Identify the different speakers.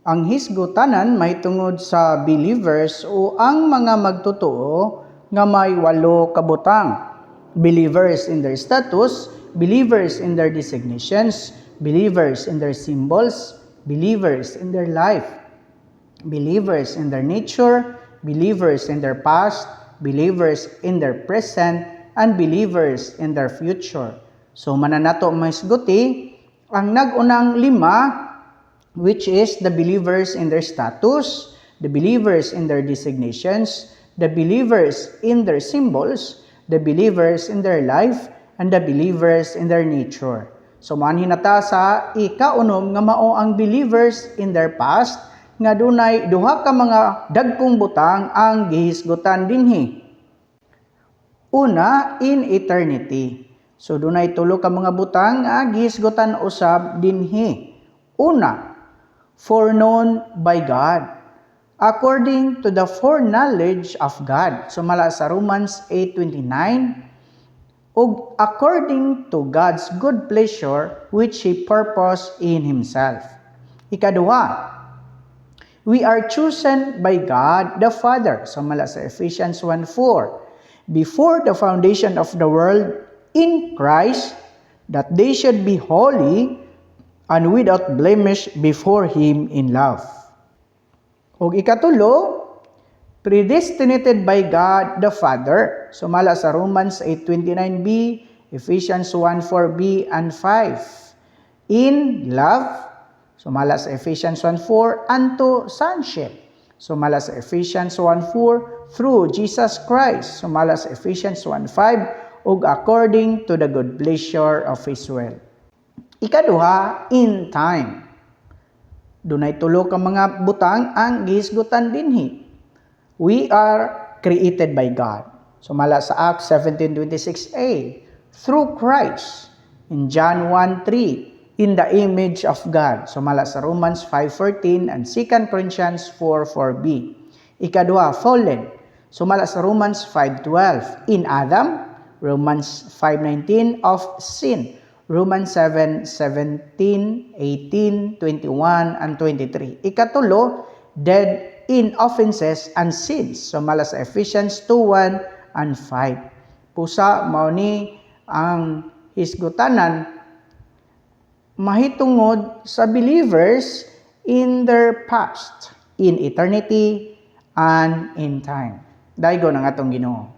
Speaker 1: Ang hisgutanan may tungod sa believers o ang mga magtotoo nga may 8 kabutang. Believers in their status, believers in their designations, believers in their symbols, believers in their life, believers in their nature, believers in their past, believers in their present, and believers in their future. So mananato mahisguti ang nagunang 5, which is the believers in their status, the believers in their designations, the believers in their symbols, the believers in their life, and the believers in their nature. So manhin nata sa ikaunom nga mao ang believers in their past nga dunay duha ka mga dagkong butang ang gihisgutan dinhi. Una, in eternity. So dunay 3 ka mga butang nga gihisgutan usab dinhi. Una, foreknown by God, according to the foreknowledge of God. So mala sa Romans 8:29, ug according to God's good pleasure which He purposed in Himself. Ikaduha, we are chosen by God the Father. So mala sa Ephesians 1:4, before the foundation of the world in Christ, that they should be holy and without blemish before Him in love. Ug ikatulo, predestinated by God the Father. Sumala sa Romans 8:29b, Ephesians 1:4b and 5. In love, sumala sa Ephesians 1:4, unto sonship. Sumala sa Ephesians 1:4, through Jesus Christ. Sumala sa Ephesians 1:5, ug according to the good pleasure of His will. Ikaduha, in time. Dunay 3 ka mga butang ang gihisgutan dinhi. We are created by God. Sumala sa Acts 17:26a, through Christ. In John 1:3, in the image of God. Sumala sa Romans 5:14 and 2 Corinthians 4:4b. Ikaduha, fallen. Sumala sa Romans 5:12, in Adam. Romans 5:19, of sin. Romans 7:17, 18, 21, and 23. Ikatulo, dead in offenses and sins. So mala sa Ephesians 2:1 and 5. Pusa mao ni ang hisgutanan mahitungod sa believers in their past, in eternity, and in time. Daygo ng atong Ginoo.